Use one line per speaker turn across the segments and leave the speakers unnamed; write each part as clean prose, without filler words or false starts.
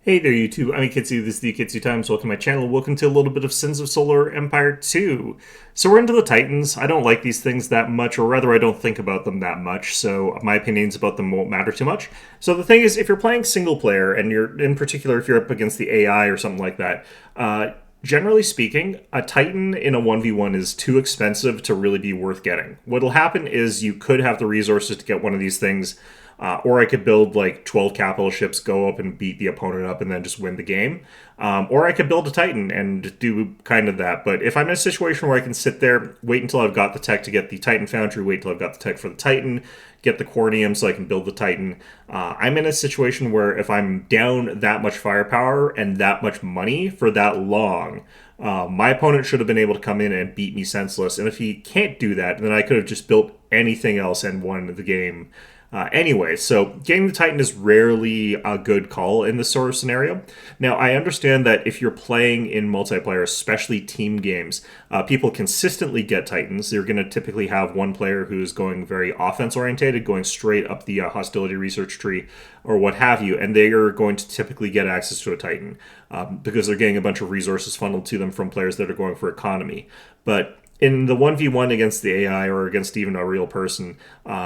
Hey there, YouTube. I'm Ikitsu. This is the Ikitsu Times. Welcome to my channel. Welcome to a little bit of Sins of Solar Empire 2. So we're into the Titans. I don't like these things that much, or rather, I don't think about them that much, so my opinions about them won't matter too much. So the thing is, if you're playing single player, and you're, in particular, if you're up against the AI or something like that, generally speaking, a Titan in a 1v1 is too expensive to really be worth getting. What'll happen is you could have the resources to get one of these things, or I could build like 12 capital ships, go up and beat the opponent up, and then just win the game. Or I could build a Titan and do kind of that. But if I'm in a situation where I can sit there, wait until I've got the tech to get the Titan Foundry, wait until I've got the tech for the Titan, get the Cornium so I can build the Titan. I'm in a situation where if I'm down that much firepower and that much money for that long, my opponent should have been able to come in and beat me senseless. And if he can't do that, then I could have just built anything else and won the game. Anyway, so getting the Titan is rarely a good call in this sort of scenario. Now, I understand that if you're playing in multiplayer, especially team games, people consistently get Titans. You're going to typically have one player who's going very offense orientated, going straight up the hostility research tree or what have you, and they are going to typically get access to a Titan because they're getting a bunch of resources funneled to them from players that are going for economy. But in the 1v1 against the AI or against even a real person,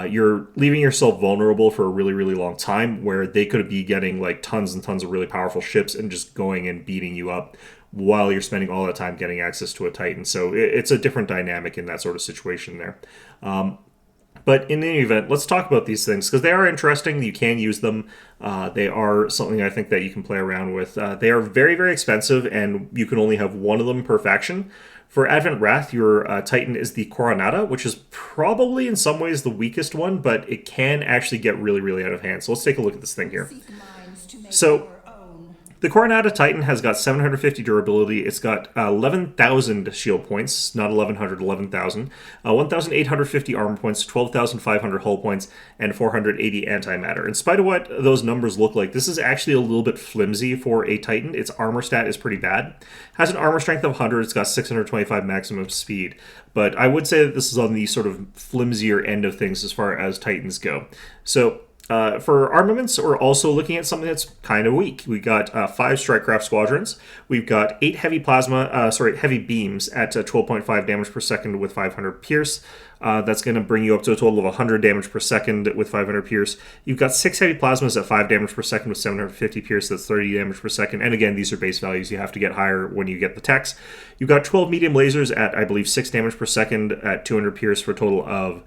you're leaving yourself vulnerable for a really, really long time where they could be getting like tons and tons of really powerful ships and just going and beating you up while you're spending all that time getting access to a Titan. So it's a different dynamic in that sort of situation there. But in any event, let's talk about these things because they are interesting. You can use them. They are something I think that you can play around with. They are very, very expensive, and you can only have one of them per faction. For Advent Wrath, your Titan is the Coronata, which is probably in some ways the weakest one, but it can actually get really, really out of hand. So let's take a look at this thing here. So the Coronata Titan has got 750 durability. It's got 11,000 shield points, not 1,100, 11,000. 1,850 armor points, 12,500 hull points, and 480 antimatter. In spite of what those numbers look like, this is actually a little bit flimsy for a Titan. Its armor stat is pretty bad. Has an armor strength of 100. It's got 625 maximum speed. But I would say that this is on the sort of flimsier end of things as far as Titans go. So for armaments, we're also looking at something that's kind of weak. We got 5 Strikecraft squadrons. We've got 8 heavy beams at 12.5 damage per second with 500 pierce. That's going to bring you up to a total of 100 damage per second with 500 pierce. You've got 6 heavy plasmas at 5 damage per second with 750 pierce. That's 30 damage per second. And again, these are base values. You have to get higher when you get the techs. You've got 12 medium lasers at, I believe, 6 damage per second at 200 pierce for a total of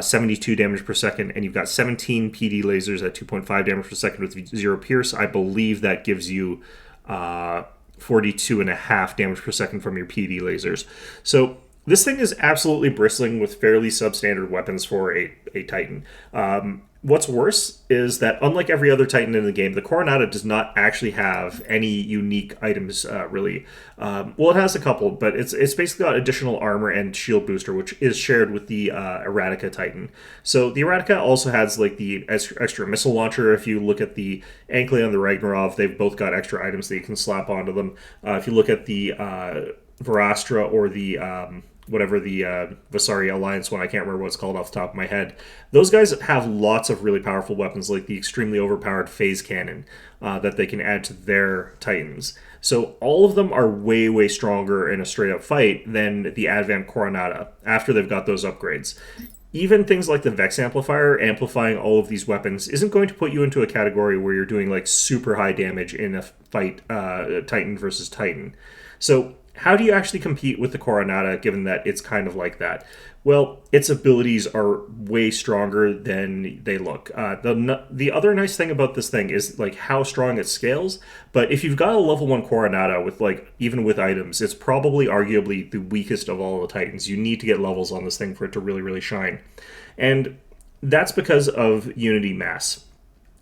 72 damage per second, and you've got 17 PD lasers at 2.5 damage per second with 0 pierce. I believe that gives you 42.5 damage per second from your PD lasers. So this thing is absolutely bristling with fairly substandard weapons for a Titan. What's worse is that unlike every other Titan in the game, the Coronata does not actually have any unique items, really. Well, it has a couple, but it's basically got additional armor and shield booster, which is shared with the Eradicate Titan. So the Eradicate also has like the extra missile launcher. If you look at the Ankle and the Ragnarov, they've both got extra items that you can slap onto them. If you look at the Verastra or the whatever the Vasari Alliance one, I can't remember what it's called off the top of my head. Those guys have lots of really powerful weapons, like the extremely overpowered phase cannon that they can add to their Titans. So all of them are way, way stronger in a straight-up fight than the Advent Coronata after they've got those upgrades. Even things like the Vex Amplifier, amplifying all of these weapons, isn't going to put you into a category where you're doing like super high damage in a fight, Titan versus Titan. So how do you actually compete with the Coronata, given that it's kind of like that? Well, its abilities are way stronger than they look. The other nice thing about this thing is like how strong it scales. But if you've got a level 1 Coronata with like even with items, it's probably arguably the weakest of all the Titans. You need to get levels on this thing for it to really, really shine. And that's because of Unity Mass.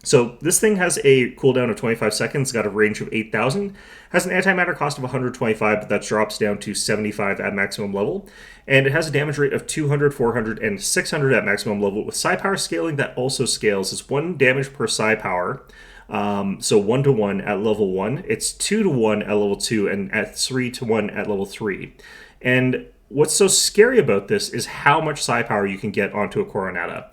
So this thing has a cooldown of 25 seconds, got a range of 8,000, has an antimatter cost of 125, but that drops down to 75 at maximum level, and it has a damage rate of 200, 400, and 600 at maximum level, with psi power scaling that also scales. It's 1 damage per psi power, so 1 to 1 at level 1, it's 2 to 1 at level 2, and at 3 to 1 at level 3. And what's so scary about this is how much psi power you can get onto a Coronata.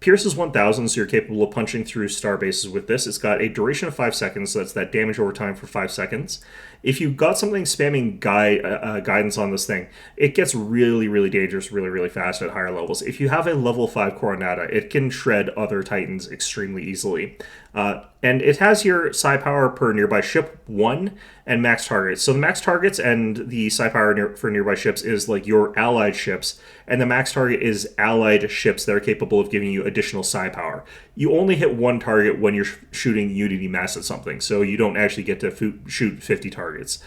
Pierce is 1000, so you're capable of punching through star bases with this. It's got a duration of 5 seconds, so that's that damage over time for 5 seconds. If you've got something spamming guidance on this thing, it gets really, really dangerous really, really fast at higher levels. If you have a level 5 Coronata, it can shred other Titans extremely easily. And it has here psi power per nearby ship 1 and max targets. So the max targets and the psi power for nearby ships is like your allied ships, and the max target is allied ships that are capable of giving you additional psi power. You only hit one target when you're shooting Unity Mass at something, so you don't actually get to shoot 50 targets.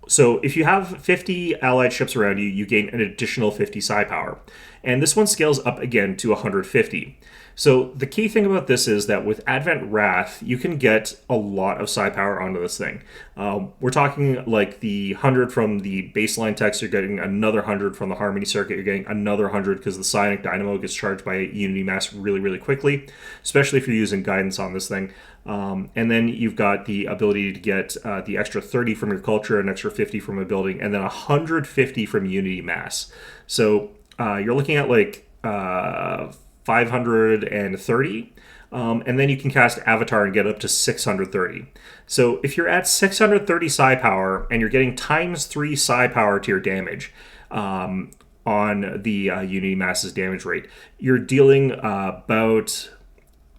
So if you have 50 allied ships around you, you gain an additional 50 psi power. And this one scales up again to 150. So the key thing about this is that with Advent Wrath, you can get a lot of psi power onto this thing. We're talking like the 100 from the baseline text, you're getting another 100 from the Harmony circuit, you're getting another 100 because the Psionic Dynamo gets charged by Unity Mass really, really quickly, especially if you're using guidance on this thing. And then you've got the ability to get the extra 30 from your culture, an extra 50 from a building, and then 150 from Unity Mass. So you're looking at like 530, and then you can cast Avatar and get up to 630. So if you're at 630 psi power and you're getting times 3 psi power to your damage on the Unity Mass's damage rate, you're dealing about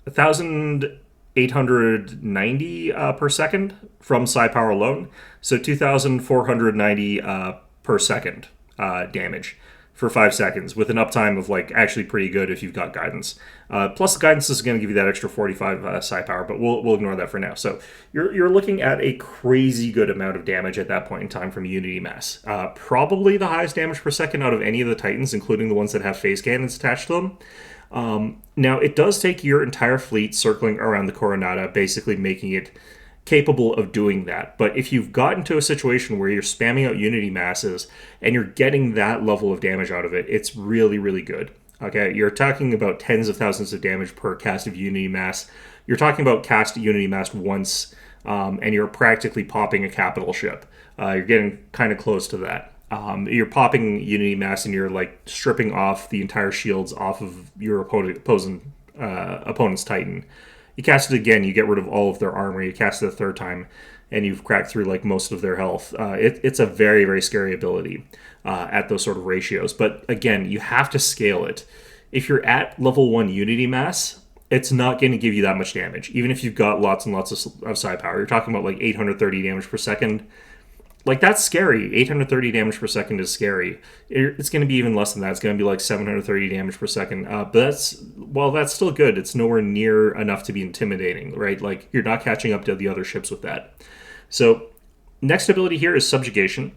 1,890 per second from psi power alone, so 2,490 per second damage for 5 seconds, with an uptime of like actually pretty good if you've got guidance. Plus the guidance is going to give you that extra 45 psi power, but we'll ignore that for now. So you're looking at a crazy good amount of damage at that point in time from Unity Mass. Probably the highest damage per second out of any of the Titans, including the ones that have phase cannons attached to them. Now it does take your entire fleet circling around the Coronata, basically making it capable of doing that. But if you've gotten to a situation where you're spamming out Unity Masses and you're getting that level of damage out of it, it's really, really good. Okay, you're talking about tens of thousands of damage per cast of Unity Mass. You're talking about cast Unity Mass once, and you're practically popping a capital ship. You're getting kind of close to that. You're popping Unity Mass and you're like stripping off the entire shields off of your opponent's Titan. You cast it again, you get rid of all of their armor. You cast it a third time, and you've cracked through like most of their health. It's a very, very scary ability at those sort of ratios. But again, you have to scale it. If you're at level 1 Unity Mass, it's not going to give you that much damage, even if you've got lots and lots of psi power. You're talking about like 830 damage per second. Like, that's scary. 830 damage per second is scary. It's going to be even less than that. It's going to be like 730 damage per second. But that's still good. It's nowhere near enough to be intimidating, right? Like, you're not catching up to the other ships with that. So, next ability here is Subjugation.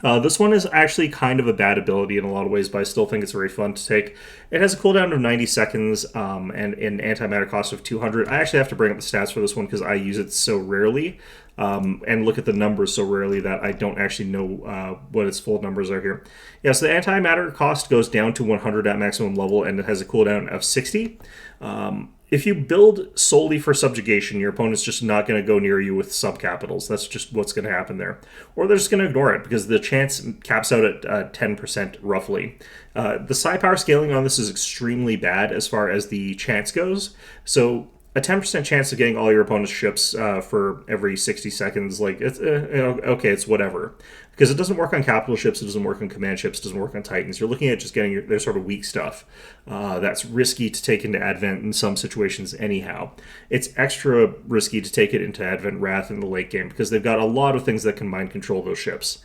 This one is actually kind of a bad ability in a lot of ways, but I still think it's very fun to take. It has a cooldown of 90 seconds and an antimatter cost of 200. I actually have to bring up the stats for this one because I use it so rarely and look at the numbers so rarely that I don't actually know what its full numbers are here. Yeah, so the antimatter cost goes down to 100 at maximum level, and it has a cooldown of 60. If you build solely for subjugation, your opponent's just not going to go near you with subcapitals. That's just what's going to happen there. Or they're just going to ignore it because the chance caps out at 10% roughly. The psi power scaling on this is extremely bad as far as the chance goes. So a 10% chance of getting all your opponent's ships for every 60 seconds, like, it's okay, it's whatever. Because it doesn't work on capital ships, it doesn't work on command ships, it doesn't work on Titans. You're looking at just getting their sort of weak stuff. That's risky to take into Advent in some situations anyhow. It's extra risky to take it into Advent Wrath in the late game because they've got a lot of things that can mind control those ships.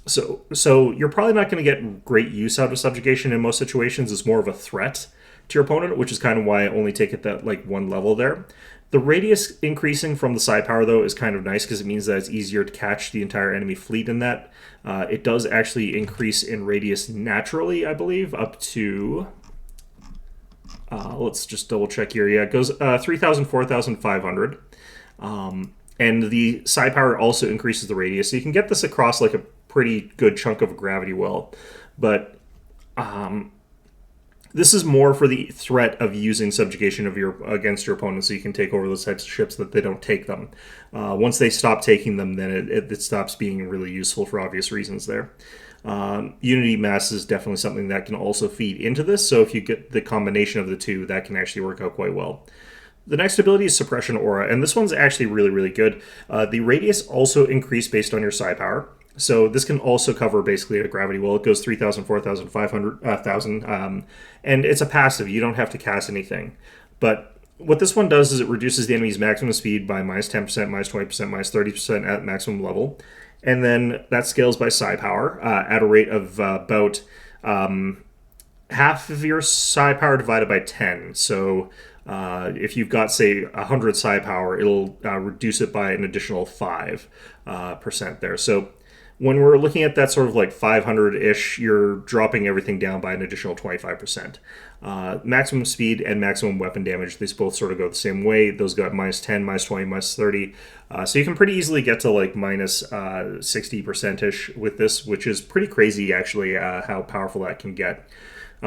So you're probably not going to get great use out of Subjugation in most situations. It's more of a threat to your opponent, which is kind of why I only take it that like one level there. The radius increasing from the psi power, though, is kind of nice because it means that it's easier to catch the entire enemy fleet in that. It does actually increase in radius naturally, I believe, up to... let's just double check here. Yeah, it goes 3,000, 4,500. And the psi power also increases the radius. So you can get this across like a pretty good chunk of a gravity well. But... this is more for the threat of using subjugation against your opponent, so you can take over those types of ships that they don't take them. Once they stop taking them, then it stops being really useful for obvious reasons there. Unity mass is definitely something that can also feed into this, so if you get the combination of the two, that can actually work out quite well. The next ability is Suppression Aura, and this one's actually really, really good. The radius also increased based on your psi power. So this can also cover basically a gravity well. It goes 3,000, 4,000, 500, 1,000, and it's a passive. You don't have to cast anything. But what this one does is it reduces the enemy's maximum speed by minus 10%, minus 20%, minus 30% at maximum level. And then that scales by psi power at a rate of about half of your psi power divided by 10. So if you've got, say, 100 psi power, it'll reduce it by an additional 5% there. So when we're looking at that sort of like 500-ish, you're dropping everything down by an additional 25%. Maximum speed and maximum weapon damage, these both sort of go the same way. Those got minus 10, minus 20, minus 30. So you can pretty easily get to like minus 60%-ish with this, which is pretty crazy, actually, how powerful that can get.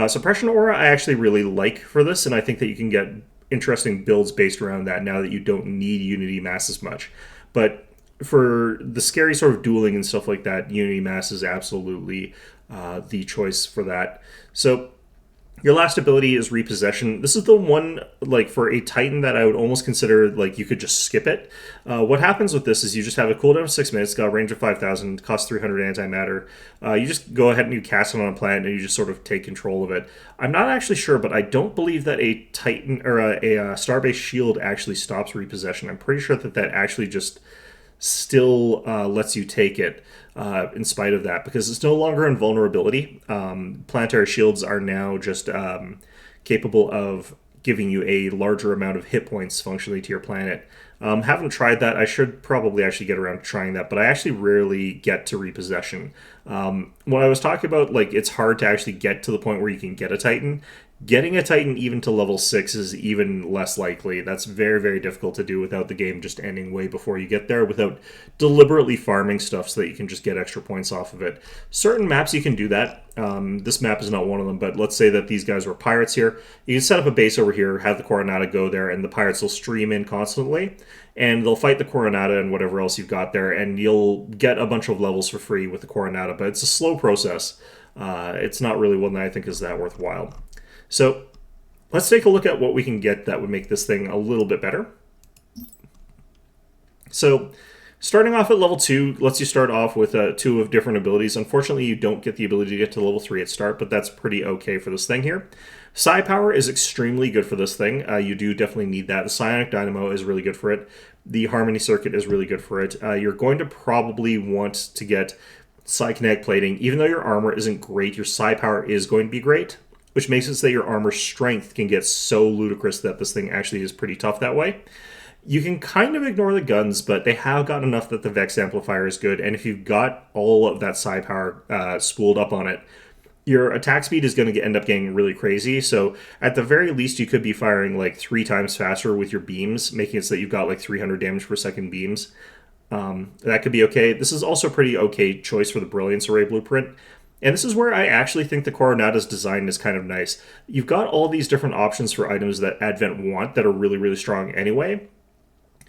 Suppression Aura I actually really like for this, and I think that you can get interesting builds based around that now that you don't need Unity Mass as much. But for the scary sort of dueling and stuff like that, Unity Mass is absolutely the choice for that. So your last ability is Repossession. This is the one, like, for a Titan that I would almost consider, like, you could just skip it. What happens with this is you just have a cooldown of 6 minutes, got a range of 5,000, costs 300 antimatter. You just go ahead and you cast it on a planet and you just sort of take control of it. I'm not actually sure, but I don't believe that a Titan or a Starbase Shield actually stops Repossession. I'm pretty sure that that actually just still lets you take it in spite of that, because it's no longer invulnerability. Planetary shields are now just capable of giving you a larger amount of hit points functionally to your planet. Haven't tried that. I should probably actually get around to trying that, but I actually rarely get to Repossession. When I was talking about, like, it's hard to actually get to the point where you can get a Titan, getting a Titan even to level 6 is even less likely. That's very, very difficult to do without the game just ending way before you get there, without deliberately farming stuff so that you can just get extra points off of it. Certain maps you can do that. This map is not one of them, but let's say that these guys were pirates here. You can set up a base over here, have the Coronata go there, and the pirates will stream in constantly, and they'll fight the Coronata and whatever else you've got there, and you'll get a bunch of levels for free with the Coronata, but it's a slow process. It's not really one that I think is that worthwhile. So let's take a look at what we can get that would make this thing a little bit better. So starting off at level 2 lets you start off with 2 of different abilities. Unfortunately, you don't get the ability to get to level 3 at start, but that's pretty okay for this thing here. Psi Power is extremely good for this thing. You do definitely need that. The Psionic Dynamo is really good for it. The Harmony Circuit is really good for it. You're going to probably want to get Psi-Kinetic Plating. Even though your armor isn't great, your Psi Power is going to be great, which makes it so that your armor strength can get so ludicrous that this thing actually is pretty tough that way. You can kind of ignore the guns, but they have got enough that the Vex Amplifier is good, and if you've got all of that Psi Power spooled up on it, your attack speed is going to end up getting really crazy. So at the very least, you could be firing like 3 times faster with your beams, making it so that you've got like 300 damage per second beams. That could be okay. This is also a pretty okay choice for the Brilliance Array blueprint. And this is where I actually think the Coronata's design is kind of nice. You've got all these different options for items that Advent want that are really, really strong anyway.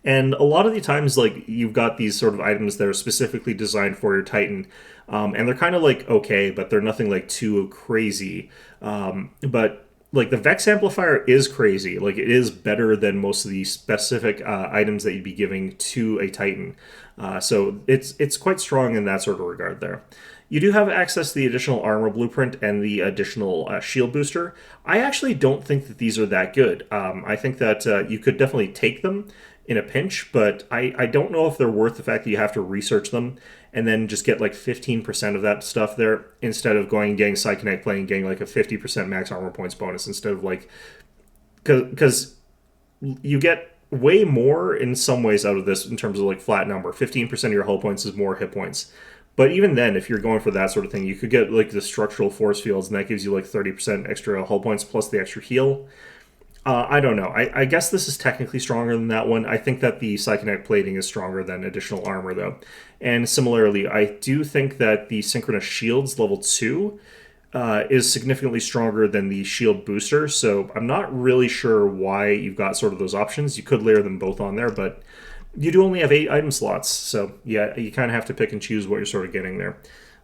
And a lot of the times, like, you've got these sort of items that are specifically designed for your Titan. And they're kind of like okay, but they're nothing like too crazy. But like the Vex Amplifier is crazy. Like, it is better than most of the specific items that you'd be giving to a Titan. So it's quite strong in that sort of regard there. You do have access to the additional armor blueprint and the additional shield booster. I actually don't think that these are that good. I think that you could definitely take them in a pinch, but I don't know if they're worth the fact that you have to research them and then just get like 15% of that stuff there instead of going and getting Psi-Kinetic Plating and getting like a 50% max armor points bonus instead of like... Because you get way more in some ways out of this in terms of like flat number. 15% of your hull points is more hit points. But even then, if you're going for that sort of thing, you could get like the structural force fields, and that gives you like 30% extra hull points plus the extra heal. I don't know. I guess this is technically stronger than that one. I think that the Psi-Kinetic Plating is stronger than additional armor, though. And similarly, I do think that the Synchronous Shields level 2 is significantly stronger than the Shield Booster, so I'm not really sure why you've got sort of those options. You could layer them both on there, but you do only have 8 item slots, so yeah, you kind of have to pick and choose what you're sort of getting there.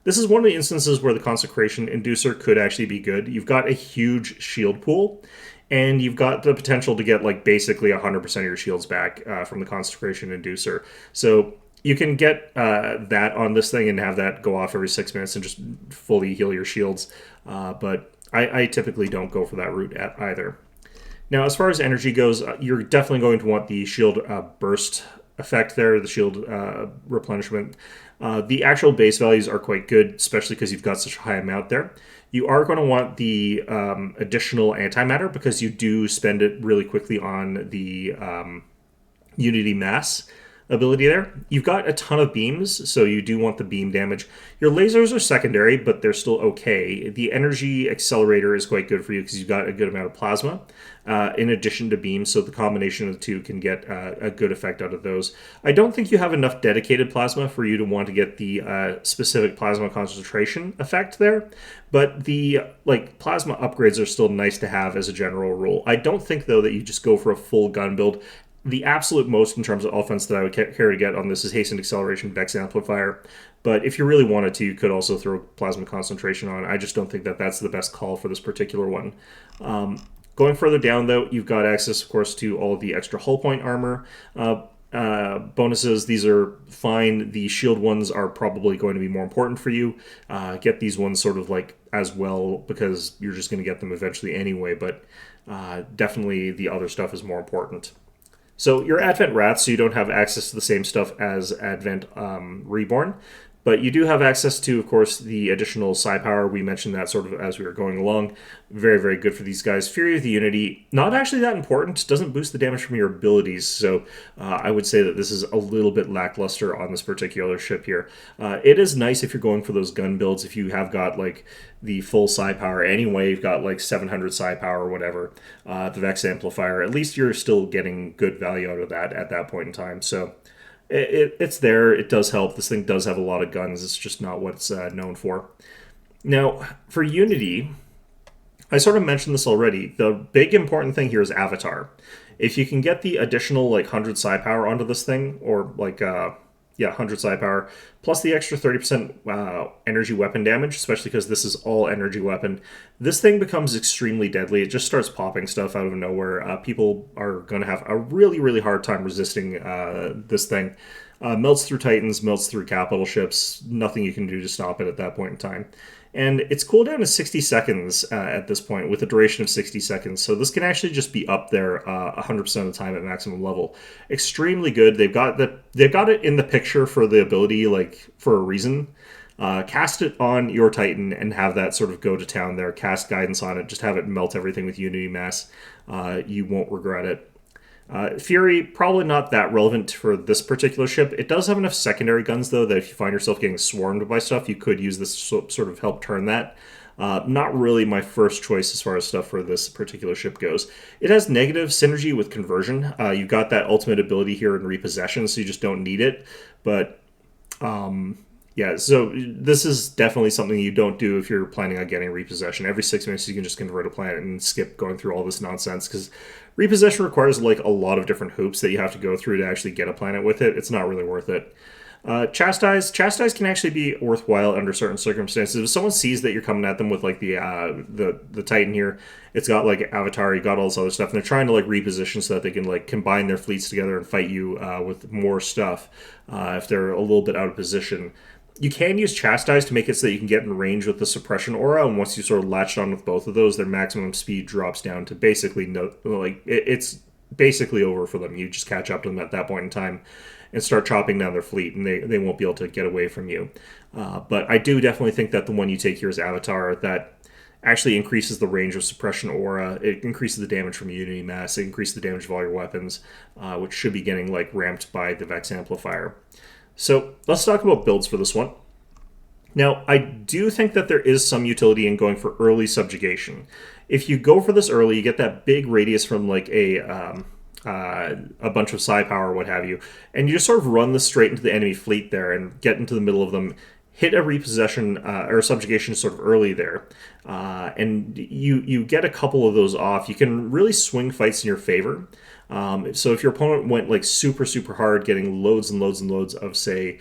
This is one of the instances where the Consecration Inducer could actually be good. You've got a huge shield pool, and you've got the potential to get like basically 100% of your shields back from the Consecration Inducer. So you can get that on this thing and have that go off every 6 minutes and just fully heal your shields. But I typically don't go for that route either. Now, as far as energy goes, you're definitely going to want the shield burst effect there, the shield replenishment. The actual base values are quite good, especially because you've got such a high amount there. You are going to want the additional antimatter because you do spend it really quickly on the Unity Mass ability there. You've got a ton of beams, so you do want the beam damage. Your lasers are secondary, but they're still okay. The energy accelerator is quite good for you because you've got a good amount of plasma in addition to beams, so the combination of the two can get a good effect out of those. I don't think you have enough dedicated plasma for you to want to get the specific plasma concentration effect there, but the plasma upgrades are still nice to have as a general rule. I don't think, though, that you just go for a full gun build. The absolute most in terms of offense that I would care to get on this is Hastened Acceleration, Vex Amplifier. But if you really wanted to, you could also throw Plasma Concentration on. I just don't think that that's the best call for this particular one. Going further down, though, you've got access, of course, to all of the extra hull point armor bonuses. These are fine. The shield ones are probably going to be more important for you. Get these ones sort of like as well because you're just going to get them eventually anyway. But definitely the other stuff is more important. So you're Advent Wrath, so you don't have access to the same stuff as Advent Reborn, but you do have access to, of course, the additional psi power. We mentioned that sort of as we were going along. Very, very good for these guys. Fury of the Unity, not actually that important. Doesn't boost the damage from your abilities, so I would say that this is a little bit lackluster on this particular ship here. It is nice if you're going for those gun builds, if you have got like the full psi power anyway, you've got like 700 psi power or whatever, the Vex Amplifier, at least you're still getting good value out of that at that point in time. So it's there. It does help. This thing does have a lot of guns. It's just not what it's known for. Now, for Unity, I sort of mentioned this already. The big important thing here is Avatar. If you can get the additional like 100 psi power onto this thing, or like 100 psi power, plus the extra 30% energy weapon damage, especially because this is all energy weapon, this thing becomes extremely deadly. It just starts popping stuff out of nowhere. People are going to have a really, really hard time resisting this thing. Melts through Titans, melts through capital ships. Nothing you can do to stop it at that point in time. And its cooldown is 60 seconds at this point, with a duration of 60 seconds. So this can actually just be up there 100% of the time at maximum level. Extremely good. They've got it in the picture for the ability, like for a reason. Cast it on your Titan and have that sort of go to town there. Cast guidance on it. Just have it melt everything with Unity Mass. You won't regret it. Fury, probably not that relevant for this particular ship. It does have enough secondary guns, though, that if you find yourself getting swarmed by stuff, you could use this sort of help turn that. Not really my first choice as far as stuff for this particular ship goes. It has negative synergy with conversion. You've got that ultimate ability here in repossession, so you just don't need it. But yeah, so this is definitely something you don't do if you're planning on getting repossession. Every 6 minutes you can just convert a planet and skip going through all this nonsense, because repossession requires like a lot of different hoops that you have to go through to actually get a planet with it. It's not really worth it. Chastise can actually be worthwhile under certain circumstances. If someone sees that you're coming at them with like the Titan here, it's got like Avatar, you got all this other stuff, and they're trying to like reposition so that they can like combine their fleets together and fight you with more stuff if they're a little bit out of position. You can use Chastise to make it so that you can get in range with the Suppression Aura, and once you sort of latched on with both of those, their maximum speed drops down to basically it's basically over for them. You just catch up to them at that point in time and start chopping down their fleet, and they won't be able to get away from you. But I do definitely think that the one you take here is Avatar. That actually increases the range of Suppression Aura. It increases the damage from Unity Mass. It increases the damage of all your weapons, which should be getting like ramped by the Vex Amplifier. So let's talk about builds for this one. Now, I do think that there is some utility in going for early subjugation. If you go for this early, you get that big radius from like a bunch of psi power or what have you, and you just sort of run this straight into the enemy fleet there and get into the middle of them, hit a repossession or subjugation sort of early there, and you get a couple of those off. You can really swing fights in your favor. So if your opponent went like super, super hard, getting loads and loads and loads of, say,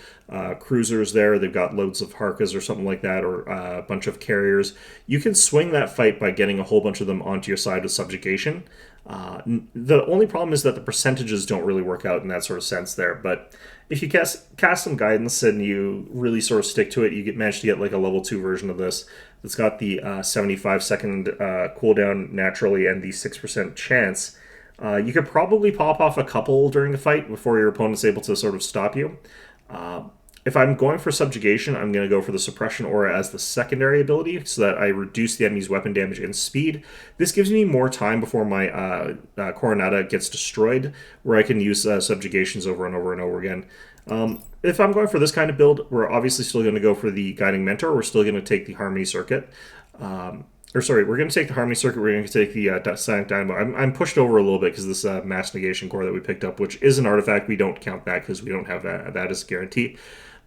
cruisers there, they've got loads of Harkas or something like that, or a bunch of carriers, you can swing that fight by getting a whole bunch of them onto your side with subjugation. The only problem is that the percentages don't really work out in that sort of sense there. But if you cast some guidance and you really sort of stick to it, you manage to get like a level 2 version of this that's got the 75-second cooldown naturally and the 6% chance. You could probably pop off a couple during the fight before your opponent's able to sort of stop you. If I'm going for subjugation, I'm going to go for the suppression aura as the secondary ability so that I reduce the enemy's weapon damage and speed. This gives me more time before my Coronata gets destroyed, where I can use subjugations over and over and over again. If I'm going for this kind of build, we're obviously still going to go for the Guiding Mentor. We're still going to take the Harmony Circuit. We're going to take the Harmony Circuit, we're going to take the Silent Dynamo. I'm pushed over a little bit because this Mass Negation Core that we picked up, which is an artifact, we don't count that because we don't have that as a guarantee.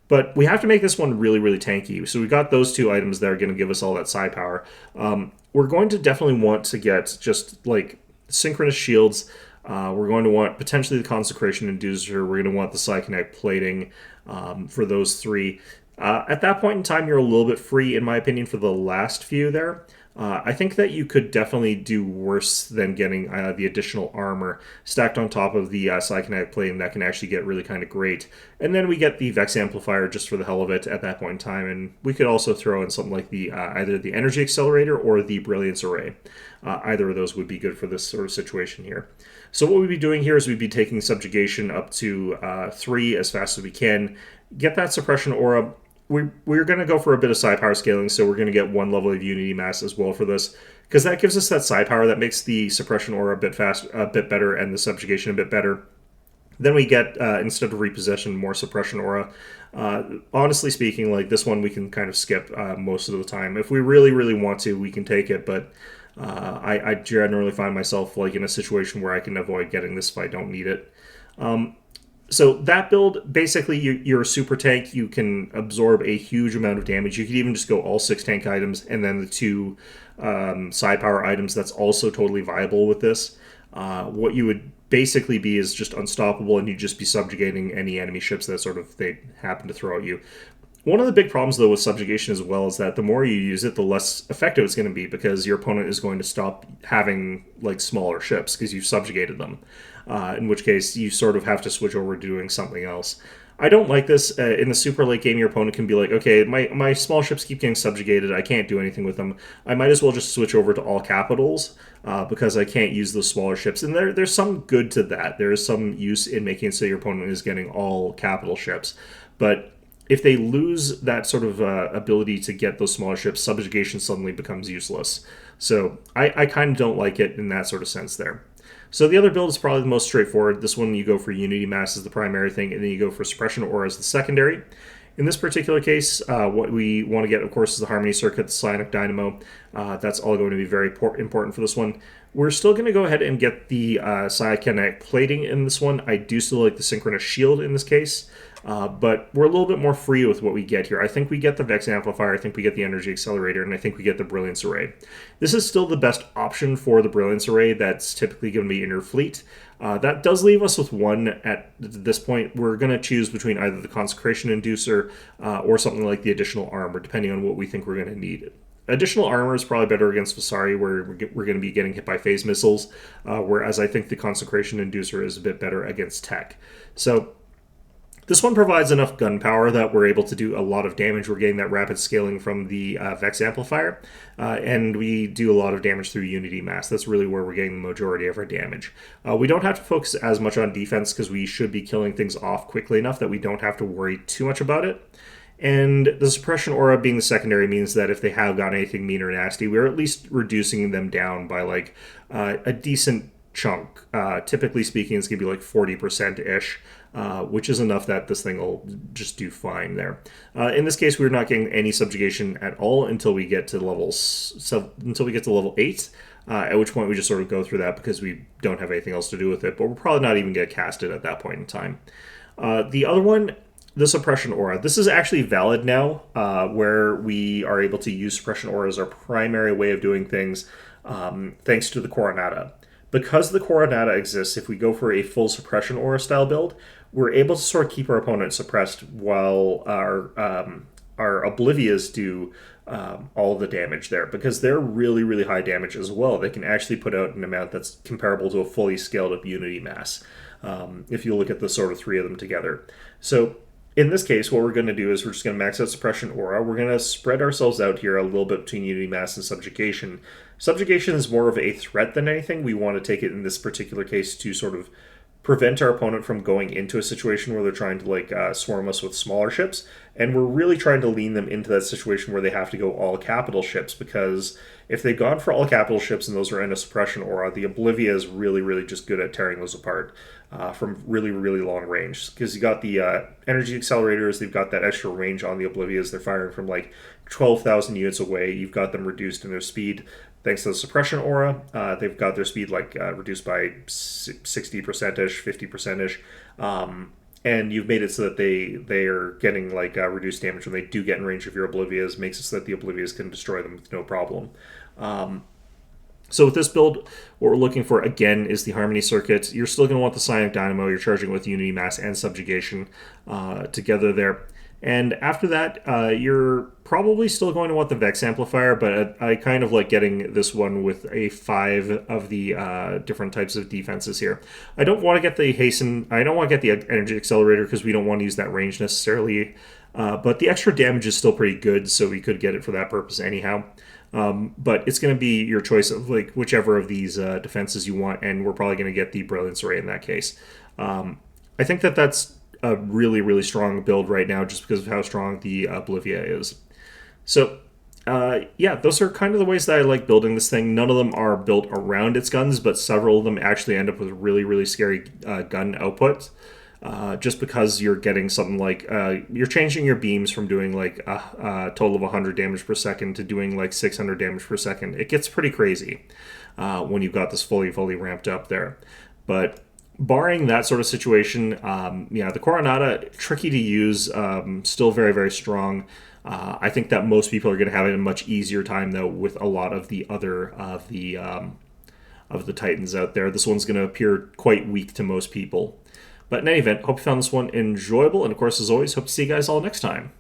But we have to make this one really, really tanky. So we got those two items that are going to give us all that psi power. We're going to definitely want to get just like synchronous shields. We're going to want potentially the Consecration Inducer. We're going to want the Psychinetic Plating for those three. At that point in time, you're a little bit free, in my opinion, for the last few there. I think that you could definitely do worse than getting the additional armor stacked on top of the Psychinetic Plating. That can actually get really kind of great. And then we get the Vex Amplifier just for the hell of it at that point in time. And we could also throw in something like the either the Energy Accelerator or the Brilliance Array. Either of those would be good for this sort of situation here. So what we'd be doing here is we'd be taking Subjugation up to 3 as fast as we can. Get that Suppression Aura. We're going to go for a bit of psi power scaling, so we're going to get 1 level of Unity Mass as well for this, because that gives us that psi power that makes the Suppression Aura a bit better, and the Subjugation a bit better. Then we get, instead of Repossession, more Suppression Aura. Honestly speaking, like this one we can kind of skip most of the time. If we really, really want to, we can take it, but I generally find myself like in a situation where I can avoid getting this if I don't need it. So that build, basically, you're a super tank. You can absorb a huge amount of damage. You could even just go all 6 tank items and then the 2 side power items. That's also totally viable with this. What you would basically be is just unstoppable, and you'd just be subjugating any enemy ships that sort of they happen to throw at you. One of the big problems, though, with subjugation as well is that the more you use it, the less effective it's going to be, because your opponent is going to stop having like smaller ships because you've subjugated them. In which case, you sort of have to switch over to doing something else. I don't like this. In the super late game, your opponent can be like, okay, my small ships keep getting subjugated. I can't do anything with them. I might as well just switch over to all capitals because I can't use those smaller ships. And there's some good to that. There is some use in making it so your opponent is getting all capital ships. But if they lose that sort of ability to get those smaller ships, subjugation suddenly becomes useless. So I kind of don't like it in that sort of sense there. So the other build is probably the most straightforward. This one you go for Unity Mass as the primary thing, and then you go for Suppression Aura as the secondary. In this particular case, what we want to get, of course, is the Harmony Circuit, the Psionic Dynamo. That's all going to be very important for this one. We're still going to go ahead and get the Psychinetic Plating in this one. I do still like the Synchronous Shield in this case. But we're a little bit more free with what we get here. I think we get the Vex Amplifier, I think we get the Energy Accelerator, and I think we get the Brilliance Array. This is still the best option for the Brilliance Array that's typically going to be in your fleet. That does leave us with 1 at this point. We're going to choose between either the Consecration Inducer or something like the Additional Armor, depending on what we think we're going to need. Additional armor is probably better against Visari, where we're going to be getting hit by phase missiles, whereas I think the Consecration Inducer is a bit better against tech. So this one provides enough gunpowder that we're able to do a lot of damage. We're getting that rapid scaling from the Vex Amplifier, and we do a lot of damage through Unity Mass. That's really where we're getting the majority of our damage. We don't have to focus as much on defense because we should be killing things off quickly enough that we don't have to worry too much about it. And the Suppression Aura being the secondary means that if they have got anything mean or nasty, we're at least reducing them down by like a decent chunk. Typically speaking, it's going to be like 40%-ish. Which is enough that this thing will just do fine there. In this case, we're not getting any subjugation at all until we get to level 8, at which point we just sort of go through that because we don't have anything else to do with it, but we're probably not even going to cast it at that point in time. The other one, the Suppression Aura. This is actually valid now, where we are able to use Suppression Aura as our primary way of doing things, thanks to the Coronata. Because the Coronata exists, if we go for a full suppression aura style build, we're able to sort of keep our opponent suppressed while our Oblivias do all the damage there, because they're really, really high damage as well. They can actually put out an amount that's comparable to a fully scaled up Unity Mass, if you look at the sort of three of them together. So in this case, what we're going to do is we're just going to max out Suppression Aura. We're going to spread ourselves out here a little bit between Unity Mass and Subjugation. Subjugation is more of a threat than anything. We want to take it in this particular case to sort of prevent our opponent from going into a situation where they're trying to swarm us with smaller ships, and we're really trying to lean them into that situation where they have to go all capital ships, because if they've gone for all capital ships and those are in a suppression aura, the Oblivia is really, really just good at tearing those apart from really, really long range, because you got the energy accelerators, they've got that extra range on the Oblivias. They're firing from like 12,000 units away. You've got them reduced in their speed thanks to the suppression aura. They've got their speed reduced by 60%ish, 50%ish, and you've made it so that they are getting reduced damage when they do get in range of your Oblivias. Makes it so that the Oblivias can destroy them with no problem. So with this build, what we're looking for, again, is the Harmony Circuit. You're still going to want the Psionic Dynamo. You're charging with Unity Mass and Subjugation together there. And after that, you're probably still going to want the Vex Amplifier, but I kind of like getting this one with a 5 of the different types of defenses here. I don't want to get the Hasten, I don't want to get the Energy Accelerator because we don't want to use that range necessarily, but the extra damage is still pretty good, so we could get it for that purpose anyhow. But it's going to be your choice of whichever of these defenses you want, and we're probably going to get the Brilliance Array in that case. I think that's a really, really strong build right now just because of how strong the Oblivia is. So, yeah, those are kind of the ways that I like building this thing. None of them are built around its guns, but several of them actually end up with really, really scary gun output. Just because you're getting something you're changing your beams from doing a total of 100 damage per second to doing 600 damage per second. It gets pretty crazy when you've got this fully ramped up there. But barring that sort of situation, the Coronata, tricky to use, still very, very strong. I think that most people are going to have a much easier time, though, with a lot of the other of the Titans out there. This one's going to appear quite weak to most people. But in any event, hope you found this one enjoyable, and of course, as always, hope to see you guys all next time.